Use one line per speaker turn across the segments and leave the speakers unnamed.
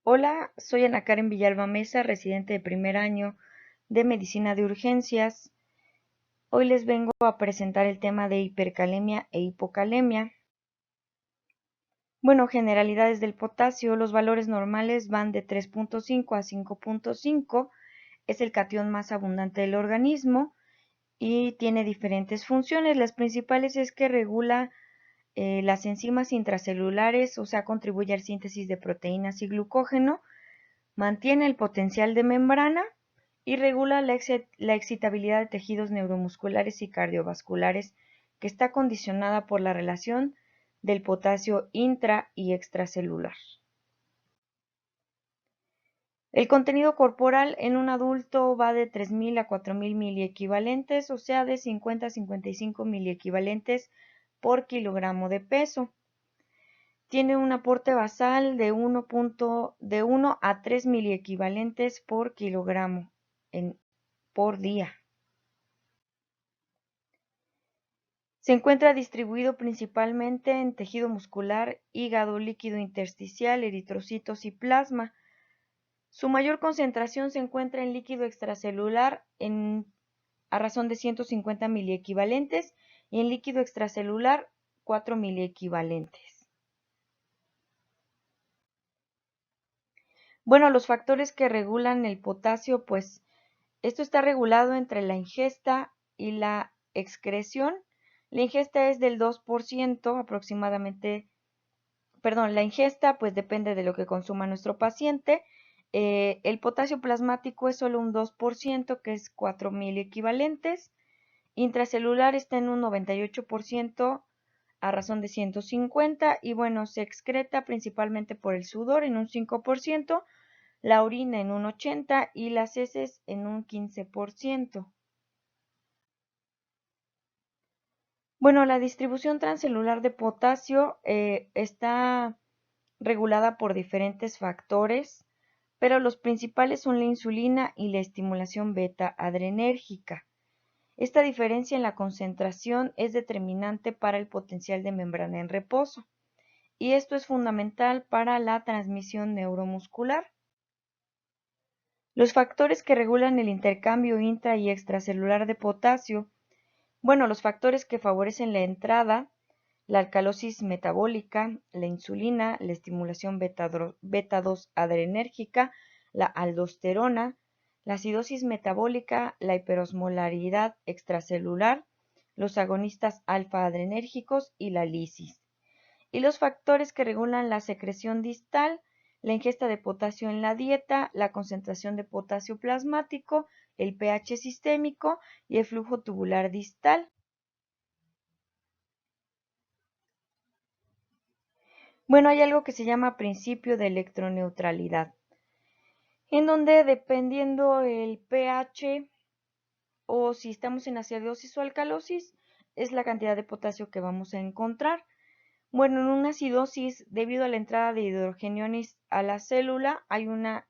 Hola, soy Ana Karen Villalba Mesa, residente de primer año de Medicina de Urgencias. Hoy les vengo a presentar el tema de hipercalemia e hipocalemia. Bueno, generalidades del potasio. Los valores normales van de 3.5 a 5.5. Es el catión más abundante del organismo y tiene diferentes funciones. Las principales es que regula las enzimas intracelulares, o sea, contribuye a la síntesis de proteínas y glucógeno. Mantiene el potencial de membrana y regula la excitabilidad de tejidos neuromusculares y cardiovasculares, que está condicionada por la relación del potasio intra y extracelular. El contenido corporal en un adulto va de 3.000 a 4.000 miliequivalentes, o sea, de 50 a 55 miliequivalentes por kilogramo de peso. Tiene un aporte basal de 1 a 3 miliequivalentes por kilogramo por día. Se encuentra distribuido principalmente en tejido muscular, hígado, líquido intersticial, eritrocitos y plasma. Su mayor concentración se encuentra en líquido extracelular a razón de 150 miliequivalentes y en líquido extracelular 4 miliequivalentes. Bueno, los factores que regulan el potasio, pues esto está regulado entre la ingesta y la excreción. La ingesta es del 2% aproximadamente, perdón, la ingesta pues depende de lo que consuma nuestro paciente. El potasio plasmático es solo un 2%, que es 4.000 equivalentes. Intracelular está en un 98% a razón de 150 y bueno, se excreta principalmente por el sudor en un 5%, la orina en un 80% y las heces en un 15%. Bueno, la distribución transcelular de potasio está regulada por diferentes factores, pero los principales son la insulina y la estimulación beta adrenérgica. Esta diferencia en la concentración es determinante para el potencial de membrana en reposo, y esto es fundamental para la transmisión neuromuscular. Los factores que regulan el intercambio intra y extracelular de potasio. Bueno, los factores que favorecen la entrada, la alcalosis metabólica, la insulina, la estimulación beta-2 adrenérgica, la aldosterona, la acidosis metabólica, la hiperosmolaridad extracelular, los agonistas alfa-adrenérgicos y la lisis. Y los factores que regulan la secreción distal, la ingesta de potasio en la dieta, la concentración de potasio plasmático, el pH sistémico y el flujo tubular distal. Bueno, hay algo que se llama principio de electroneutralidad, en donde dependiendo el pH o si estamos en acidosis o alcalosis, es la cantidad de potasio que vamos a encontrar. Bueno, en una acidosis, debido a la entrada de hidrogeniones a la célula, hay una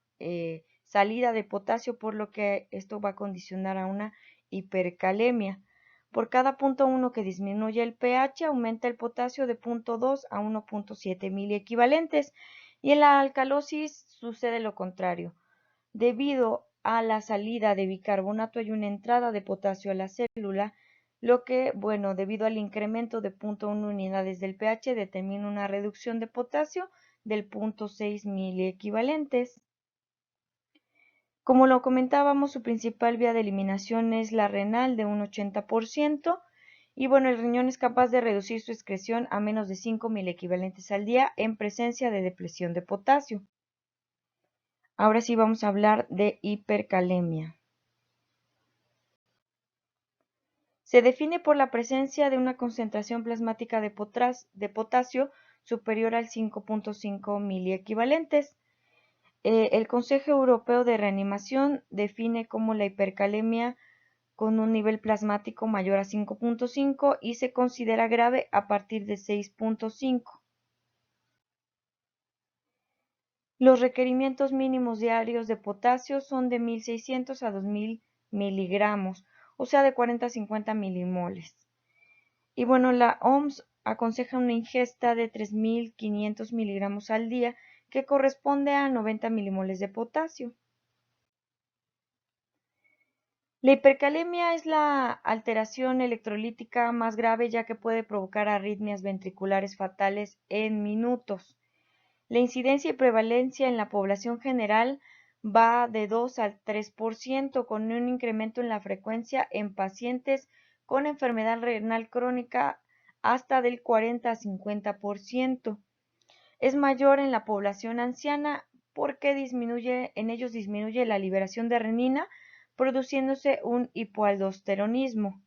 salida de potasio, por lo que esto va a condicionar a una hipercalemia. Por cada 0.1 que disminuye el pH, aumenta el potasio de 0.2 a 1.7 miliequivalentes. Y en la alcalosis sucede lo contrario. Debido a la salida de bicarbonato hay una entrada de potasio a la célula, lo que, bueno, debido al incremento de 0.1 unidades del pH, determina una reducción de potasio del 0.6 miliequivalentes. Como lo comentábamos, su principal vía de eliminación es la renal de un 80%, y bueno, el riñón es capaz de reducir su excreción a menos de 5 miliequivalentes al día en presencia de depresión de potasio. Ahora sí vamos a hablar de hipercalemia. Se define por la presencia de una concentración plasmática de potasio superior al 5.5 miliequivalentes. El Consejo Europeo de Reanimación define como la hipercalemia con un nivel plasmático mayor a 5.5 y se considera grave a partir de 6.5. Los requerimientos mínimos diarios de potasio son de 1.600 a 2.000 miligramos, o sea, de 40 a 50 milimoles. Y bueno, la OMS aconseja una ingesta de 3.500 miligramos al día, que corresponde a 90 milimoles de potasio. La hipercalemia es la alteración electrolítica más grave ya que puede provocar arritmias ventriculares fatales en minutos. La incidencia y prevalencia en la población general va de 2 al 3%, con un incremento en la frecuencia en pacientes con enfermedad renal crónica hasta del 40 a 50%. Es mayor en la población anciana porque en ellos disminuye la liberación de renina, produciéndose un hipoaldosteronismo.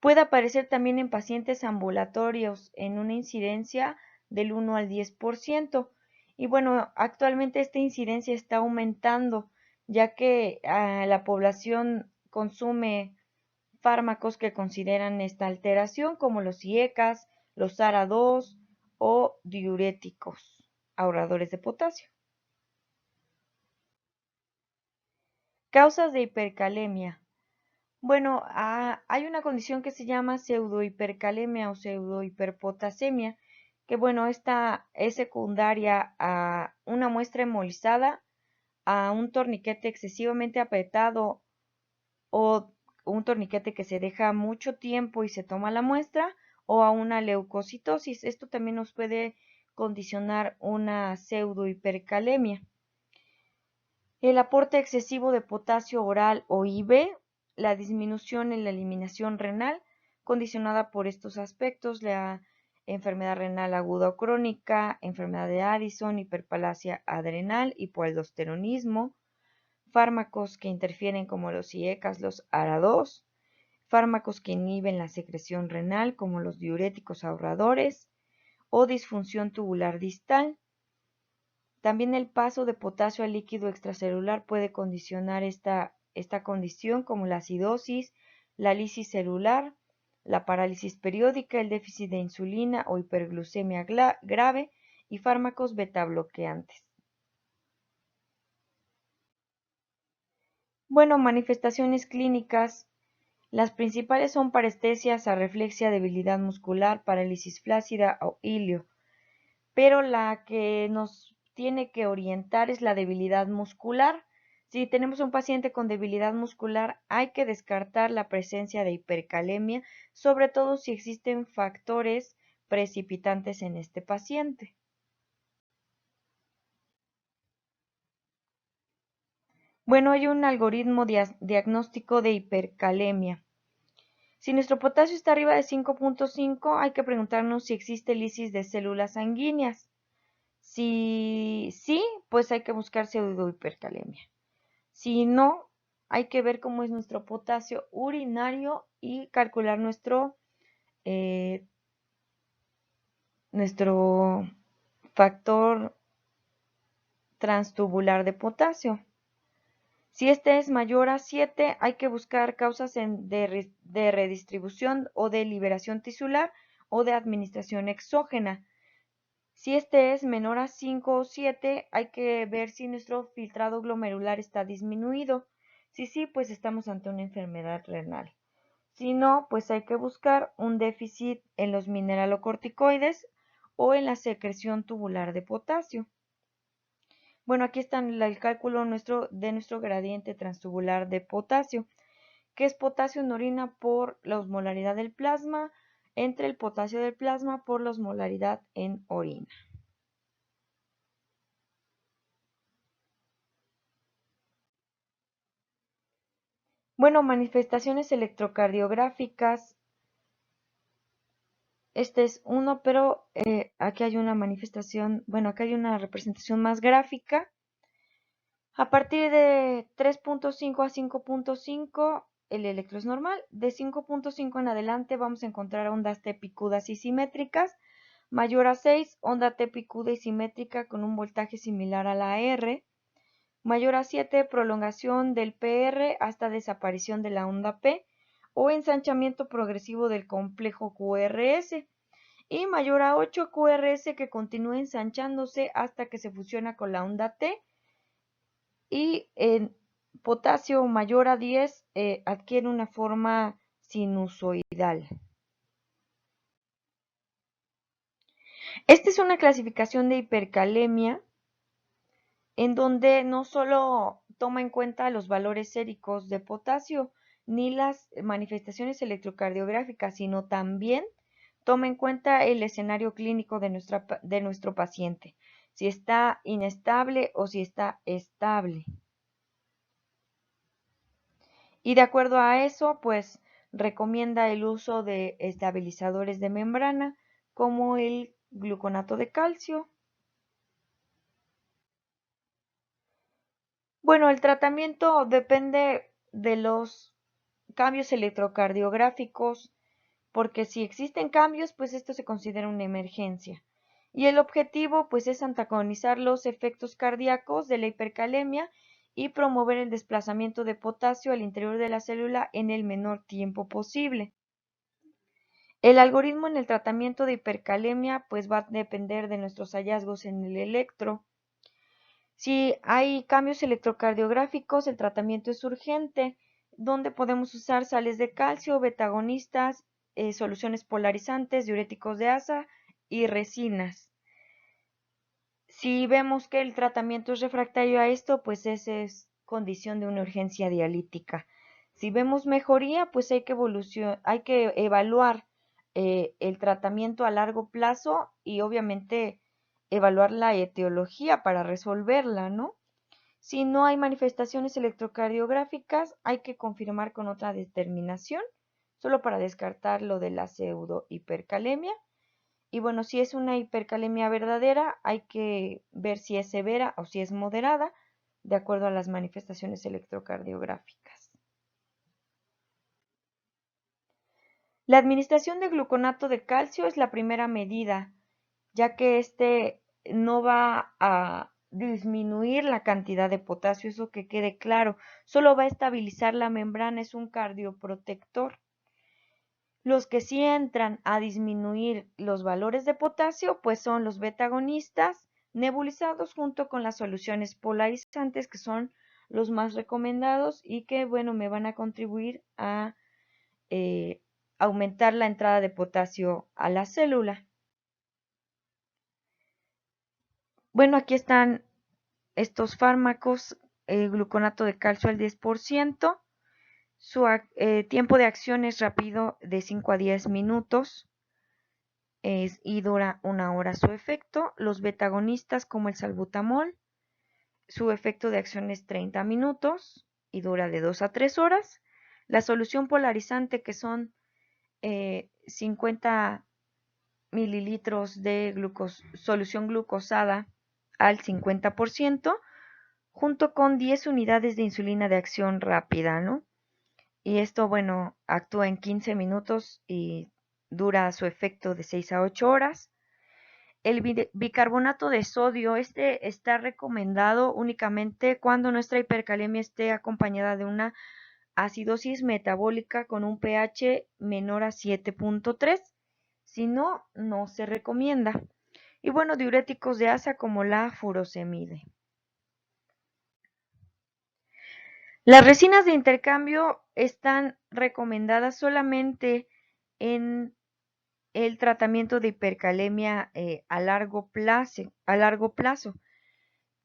Puede aparecer también en pacientes ambulatorios en una incidencia del 1 al 10%. Y bueno, actualmente esta incidencia está aumentando ya que la población consume fármacos que consideran esta alteración como los IECAS, los ARA2 o diuréticos, ahorradores de potasio. Causas de hipercalemia. Bueno, hay una condición que se llama pseudohipercalemia o pseudohiperpotasemia, que bueno, esta es secundaria a una muestra hemolizada, a un torniquete excesivamente apretado o un torniquete que se deja mucho tiempo y se toma la muestra, o a una leucocitosis. Esto también nos puede condicionar una pseudohipercalemia. El aporte excesivo de potasio oral o IV, la disminución en la eliminación renal, condicionada por estos aspectos, la enfermedad renal aguda o crónica, enfermedad de Addison, hiperplasia adrenal, hipoaldosteronismo, fármacos que interfieren como los IECAS, los ARA2, fármacos que inhiben la secreción renal como los diuréticos ahorradores o disfunción tubular distal. También el paso de potasio al líquido extracelular puede condicionar esta condición como la acidosis, la lisis celular, la parálisis periódica, el déficit de insulina o hiperglucemia grave y fármacos betabloqueantes. Bueno, manifestaciones clínicas. Las principales son parestesias, arreflexia, debilidad muscular, parálisis flácida o ilio, pero la que nos tiene que orientar es la debilidad muscular. Si tenemos un paciente con debilidad muscular, hay que descartar la presencia de hipercalemia, sobre todo si existen factores precipitantes en este paciente. Bueno, hay un algoritmo diagnóstico de hipercalemia. Si nuestro potasio está arriba de 5.5, hay que preguntarnos si existe lisis de células sanguíneas. Si sí, pues hay que buscar pseudohipercalemia. Si no, hay que ver cómo es nuestro potasio urinario y calcular nuestro factor transtubular de potasio. Si este es mayor a 7, hay que buscar causas de redistribución o de liberación tisular o de administración exógena. Si este es menor a 5 o 7, hay que ver si nuestro filtrado glomerular está disminuido. Si sí, pues estamos ante una enfermedad renal. Si no, pues hay que buscar un déficit en los mineralocorticoides o en la secreción tubular de potasio. Bueno, aquí está el cálculo de nuestro gradiente transtubular de potasio, que es potasio en orina por la osmolaridad del plasma entre el potasio del plasma por la osmolaridad en orina. Bueno, manifestaciones electrocardiográficas. Este es uno, pero aquí hay una manifestación, bueno, aquí hay una representación más gráfica. A partir de 3.5 a 5.5, el electro es normal. De 5.5 en adelante vamos a encontrar ondas T picudas y simétricas. Mayor a 6, onda T picuda y simétrica con un voltaje similar a la R. Mayor a 7, prolongación del PR hasta desaparición de la onda P o ensanchamiento progresivo del complejo QRS. Y mayor a 8, QRS que continúa ensanchándose hasta que se fusiona con la onda T. Y en potasio mayor a 10 adquiere una forma sinusoidal. Esta es una clasificación de hipercalemia en donde no solo toma en cuenta los valores séricos de potasio ni las manifestaciones electrocardiográficas, sino también toma en cuenta el escenario clínico de nuestro paciente, si está inestable o si está estable. Y de acuerdo a eso, pues recomienda el uso de estabilizadores de membrana como el gluconato de calcio. Bueno, el tratamiento depende de los cambios electrocardiográficos, porque si existen cambios, pues esto se considera una emergencia. Y el objetivo, pues, es antagonizar los efectos cardíacos de la hipercalemia y promover el desplazamiento de potasio al interior de la célula en el menor tiempo posible. El algoritmo en el tratamiento de hipercalemia, pues, va a depender de nuestros hallazgos en el electro. Si hay cambios electrocardiográficos, el tratamiento es urgente, donde podemos usar sales de calcio, betagonistas, soluciones polarizantes, diuréticos de asa y resinas. Si vemos que el tratamiento es refractario a esto, pues esa es condición de una urgencia dialítica. Si vemos mejoría, pues hay que evaluar el tratamiento a largo plazo y obviamente evaluar la etiología para resolverla, ¿no? Si no hay manifestaciones electrocardiográficas, hay que confirmar con otra determinación, solo para descartar lo de la pseudohipercalemia. Y bueno, si es una hipercalemia verdadera, hay que ver si es severa o si es moderada, de acuerdo a las manifestaciones electrocardiográficas. La administración de gluconato de calcio es la primera medida, ya que este no va a disminuir la cantidad de potasio, eso que quede claro, solo va a estabilizar la membrana, es un cardioprotector. Los que sí entran a disminuir los valores de potasio, pues son los beta-agonistas nebulizados junto con las soluciones polarizantes, que son los más recomendados y que, bueno, me van a contribuir a eh, aumentar la entrada de potasio a la célula. Bueno, aquí están estos fármacos, el gluconato de calcio al 10%, su tiempo de acción es rápido de 5 a 10 minutos y dura 1 hora su efecto. Los betagonistas como el salbutamol, su efecto de acción es 30 minutos y dura de 2 a 3 horas. La solución polarizante, que son 50 mililitros de solución glucosada al 50%, junto con 10 unidades de insulina de acción rápida, ¿no? Y esto, bueno, actúa en 15 minutos y dura su efecto de 6 a 8 horas. El bicarbonato de sodio, este está recomendado únicamente cuando nuestra hipercalemia esté acompañada de una acidosis metabólica con un pH menor a 7.3. Si no, no se recomienda. Y bueno, diuréticos de asa como la furosemide. Las resinas de intercambio están recomendadas solamente en el tratamiento de hipercalemia a largo plazo,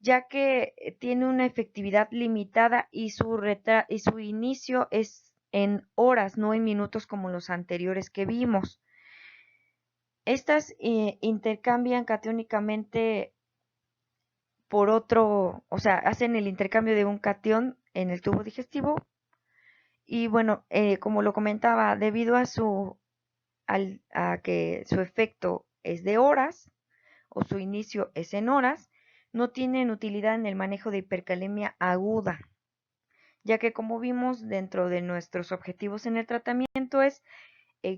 ya que tiene una efectividad limitada y su inicio es en horas, no en minutos como los anteriores que vimos. Estas intercambian catiónicamente por otro, o sea, hacen el intercambio de un catión en el tubo digestivo y bueno, como lo comentaba, debido a que su efecto es de horas o su inicio es en horas, no tienen utilidad en el manejo de hipercalemia aguda, ya que como vimos dentro de nuestros objetivos en el tratamiento es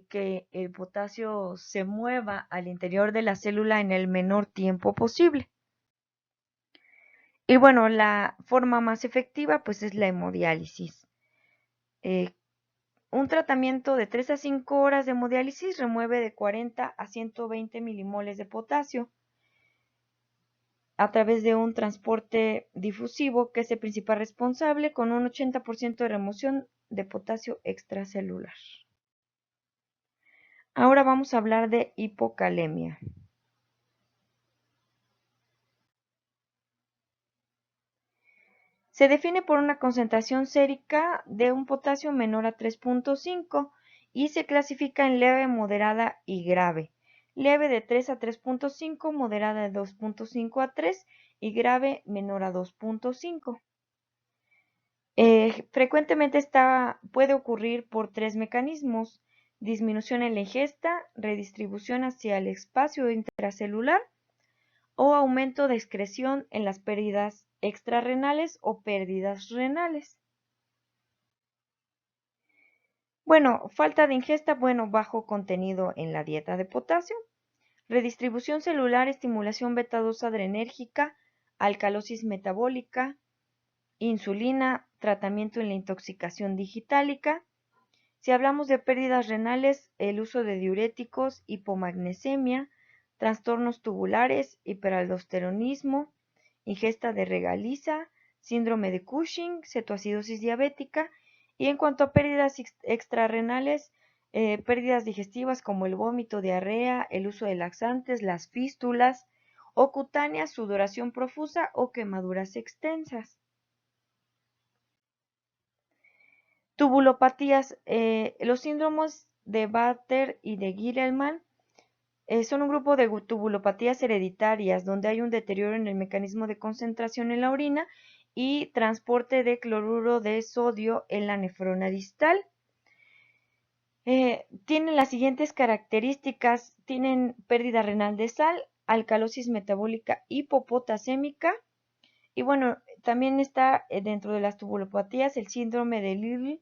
que el potasio se mueva al interior de la célula en el menor tiempo posible. Y bueno, la forma más efectiva pues es la hemodiálisis. Eh, un tratamiento de 3 a 5 horas de hemodiálisis remueve de 40 a 120 milimoles de potasio a través de un transporte difusivo, que es el principal responsable, con un 80% de remoción de potasio extracelular. Ahora vamos a hablar de hipocalemia. Se define por una concentración sérica de un potasio menor a 3.5 y se clasifica en leve, moderada y grave. Leve de 3 a 3.5, moderada de 2.5 a 3 y grave menor a 2.5. Frecuentemente puede ocurrir por tres mecanismos: disminución en la ingesta, redistribución hacia el espacio intracelular o aumento de excreción en las pérdidas extrarrenales o pérdidas renales. Bueno, falta de ingesta, bajo contenido en la dieta de potasio, redistribución celular, estimulación beta-2 adrenérgica, alcalosis metabólica, insulina, tratamiento en la intoxicación digitálica. Si hablamos de pérdidas renales, el uso de diuréticos, hipomagnesemia, trastornos tubulares, hiperaldosteronismo, ingesta de regaliza, síndrome de Cushing, cetoacidosis diabética. Y en cuanto a pérdidas extrarrenales, pérdidas digestivas como el vómito, diarrea, el uso de laxantes, las fístulas, o cutáneas, sudoración profusa o quemaduras extensas. Tubulopatías. Los síndromes de Bartter y de Gierelmann son un grupo de tubulopatías hereditarias donde hay un deterioro en el mecanismo de concentración en la orina y transporte de cloruro de sodio en la nefrona distal. Tienen las siguientes características: tienen pérdida renal de sal, alcalosis metabólica hipopotasémica, y también está dentro de las tubulopatías el síndrome de Lille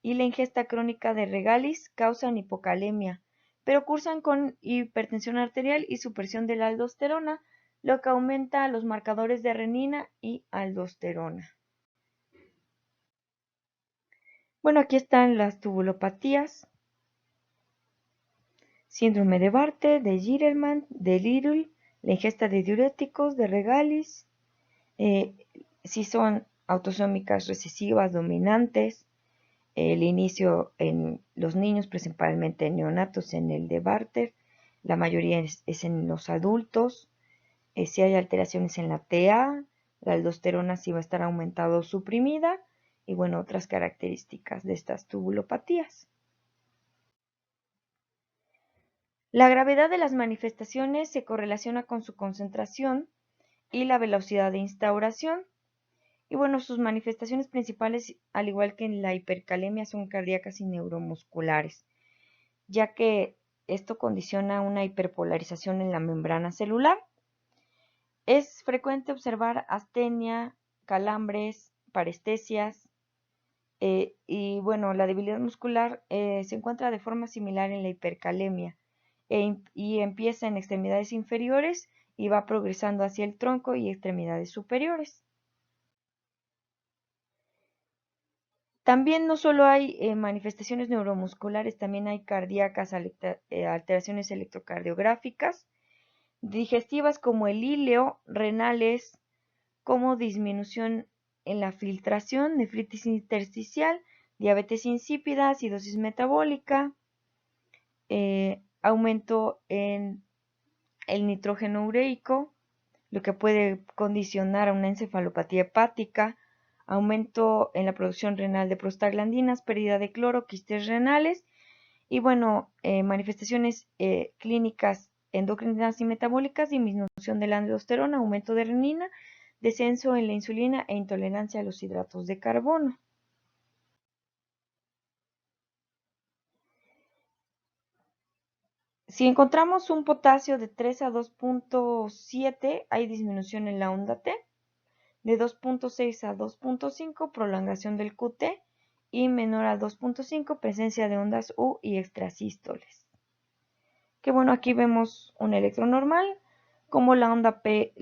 y la ingesta crónica de regalis causan hipocalemia, pero cursan con hipertensión arterial y supresión de la aldosterona, lo que aumenta los marcadores de renina y aldosterona. Aquí están las tubulopatías: síndrome de Bartter, de Gierelmann, de Lille, la ingesta de diuréticos, de regalis, si son autosómicas recesivas dominantes, el inicio en los niños, principalmente en neonatos, en el de Bartter, la mayoría es en los adultos. Si hay alteraciones en la TA, la aldosterona sí va a estar aumentada o suprimida, y otras características de estas tubulopatías. La gravedad de las manifestaciones se correlaciona con su concentración y la velocidad de instauración. Y sus manifestaciones principales, al igual que en la hipercalemia, son cardíacas y neuromusculares, ya que esto condiciona una hiperpolarización en la membrana celular. Es frecuente observar astenia, calambres, parestesias, y la debilidad muscular se encuentra de forma similar en la hipercalemia y empieza en extremidades inferiores y va progresando hacia el tronco y extremidades superiores. También no solo hay manifestaciones neuromusculares, también hay cardíacas, alteraciones electrocardiográficas, digestivas como el íleo, renales como disminución en la filtración, nefritis intersticial, diabetes insípida, acidosis metabólica, aumento en el nitrógeno ureico, lo que puede condicionar a una encefalopatía hepática, aumento en la producción renal de prostaglandinas, pérdida de cloro, quistes renales y manifestaciones clínicas endocrinas y metabólicas, disminución de la aldosterona, aumento de renina, descenso en la insulina e intolerancia a los hidratos de carbono. Si encontramos un potasio de 3 a 2.7, hay disminución en la onda T. De 2.6 a 2.5, prolongación del QT, y menor a 2.5, presencia de ondas U y extrasístoles. Que aquí vemos un electro normal, como la onda T,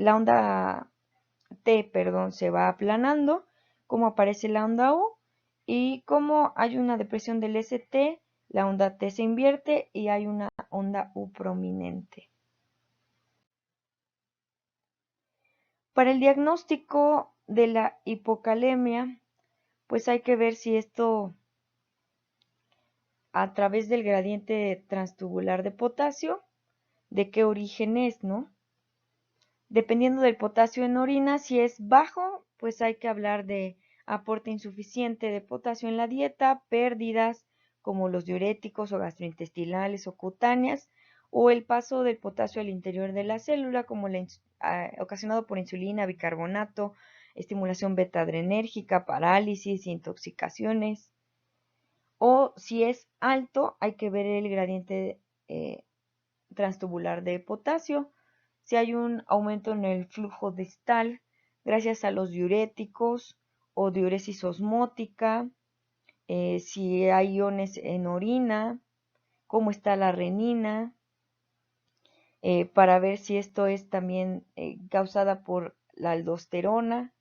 se va aplanando, cómo aparece la onda U, y cómo hay una depresión del ST, la onda T se invierte y hay una onda U prominente. Para el diagnóstico de la hipocalemia, pues hay que ver si esto a través del gradiente transtubular de potasio, de qué origen es, ¿no? Dependiendo del potasio en orina, si es bajo, pues hay que hablar de aporte insuficiente de potasio en la dieta, pérdidas como los diuréticos o gastrointestinales o cutáneas, o el paso del potasio al interior de la célula, como ocasionado por insulina, bicarbonato, estimulación beta-adrenérgica, parálisis, intoxicaciones. O si es alto, hay que ver el gradiente transtubular de potasio. Si hay un aumento en el flujo distal gracias a los diuréticos o diuresis osmótica, si hay iones en orina, cómo está la renina, para ver si esto es también causada por la aldosterona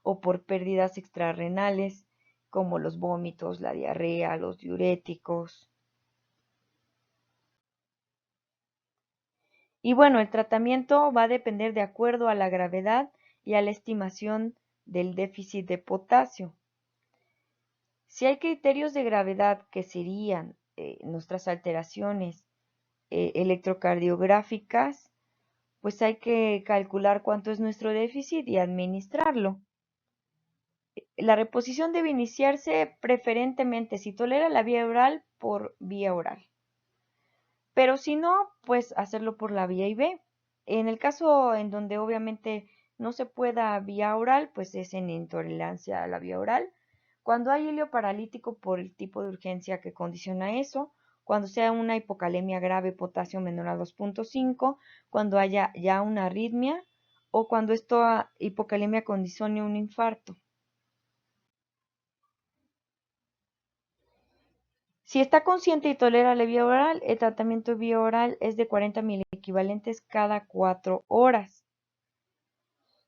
o por pérdidas extrarrenales como los vómitos, la diarrea, los diuréticos. Y bueno, el tratamiento va a depender de acuerdo a la gravedad y a la estimación del déficit de potasio. Si hay criterios de gravedad que serían nuestras alteraciones electrocardiográficas, pues hay que calcular cuánto es nuestro déficit y administrarlo. La reposición debe iniciarse preferentemente, si tolera la vía oral, por vía oral. Pero si no, pues hacerlo por la vía IV. En el caso en donde obviamente no se pueda vía oral, pues es en intolerancia a la vía oral. Cuando hay helio paralítico por el tipo de urgencia que condiciona eso, cuando sea una hipocalemia grave, potasio menor a 2.5, cuando haya ya una arritmia o cuando esta hipocalemia condicione un infarto. Si está consciente y tolera la vía oral, el tratamiento vía oral es de 40 miliequivalentes cada 4 horas.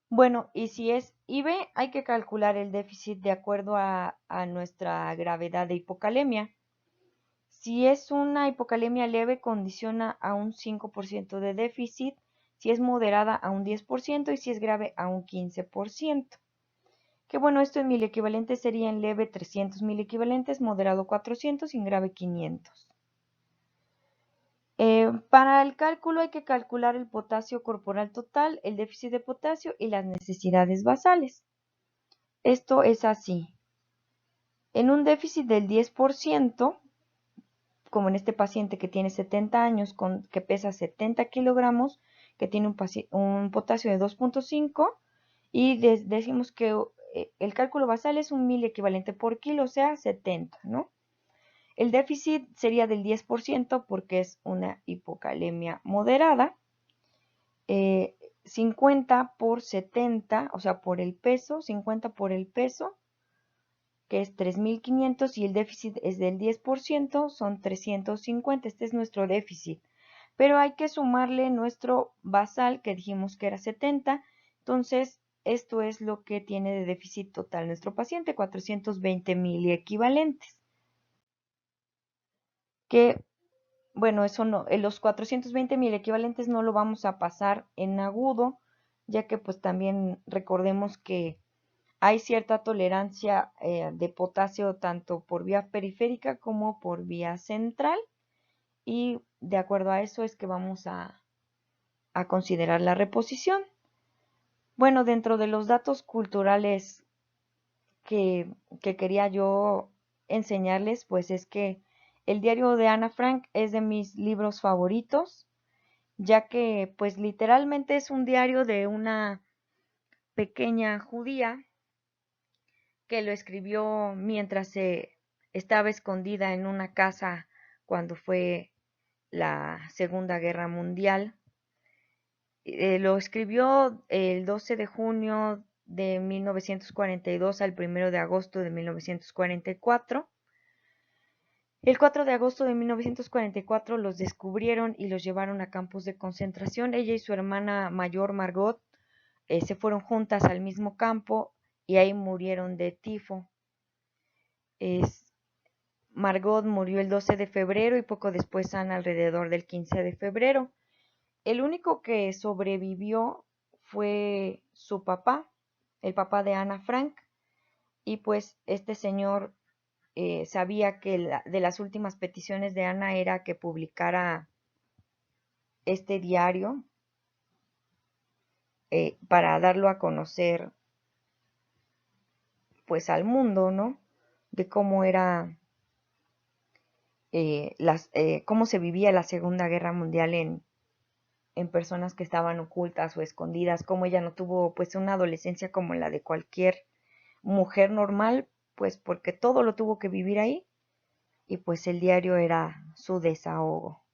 Bueno, y si es IV, hay que calcular el déficit de acuerdo a nuestra gravedad de hipocalemia. Si es una hipocalemia leve, condiciona a un 5% de déficit, si es moderada a un 10% y si es grave a un 15%. Que bueno, esto en miliequivalentes sería en leve 300 miliequivalentes, moderado 400 y en grave 500. Para el cálculo hay que calcular el potasio corporal total, el déficit de potasio y las necesidades basales. Esto es así. En un déficit del 10%, como en este paciente que tiene 70 años, que pesa 70 kilogramos, que tiene un potasio de 2.5 y decimos que el cálculo basal es un miliequivalente por kilo, o sea, 70, ¿no? El déficit sería del 10% porque es una hipocalemia moderada. 50 por 70, o sea, por el peso, 50 por el peso, que es 3.500 y el déficit es del 10%, son 350. Este es nuestro déficit. Pero hay que sumarle nuestro basal, que dijimos que era 70. Entonces, esto es lo que tiene de déficit total nuestro paciente, 420 miliequivalentes. Que, bueno, eso no, los 420 miliequivalentes no lo vamos a pasar en agudo, ya que pues también recordemos que hay cierta tolerancia de potasio tanto por vía periférica como por vía central y de acuerdo a eso es que vamos a considerar la reposición. Bueno, dentro de los datos culturales que quería yo enseñarles, pues es que el diario de Ana Frank es de mis libros favoritos, ya que pues literalmente es un diario de una pequeña judía que lo escribió mientras se estaba escondida en una casa cuando fue la Segunda Guerra Mundial. Lo escribió el 12 de junio de 1942 al 1 de agosto de 1944. El 4 de agosto de 1944 los descubrieron y los llevaron a campos de concentración. Ella y su hermana mayor Margot se fueron juntas al mismo campo y ahí murieron de tifo. Margot murió el 12 de febrero y poco después Ana alrededor del 15 de febrero. El único que sobrevivió fue su papá, el papá de Ana Frank, y pues este señor sabía que de las últimas peticiones de Ana era que publicara este diario para darlo a conocer pues al mundo, ¿no? De cómo era, cómo se vivía la Segunda Guerra Mundial en personas que estaban ocultas o escondidas, cómo ella no tuvo pues una adolescencia como la de cualquier mujer normal, pues porque todo lo tuvo que vivir ahí y pues el diario era su desahogo.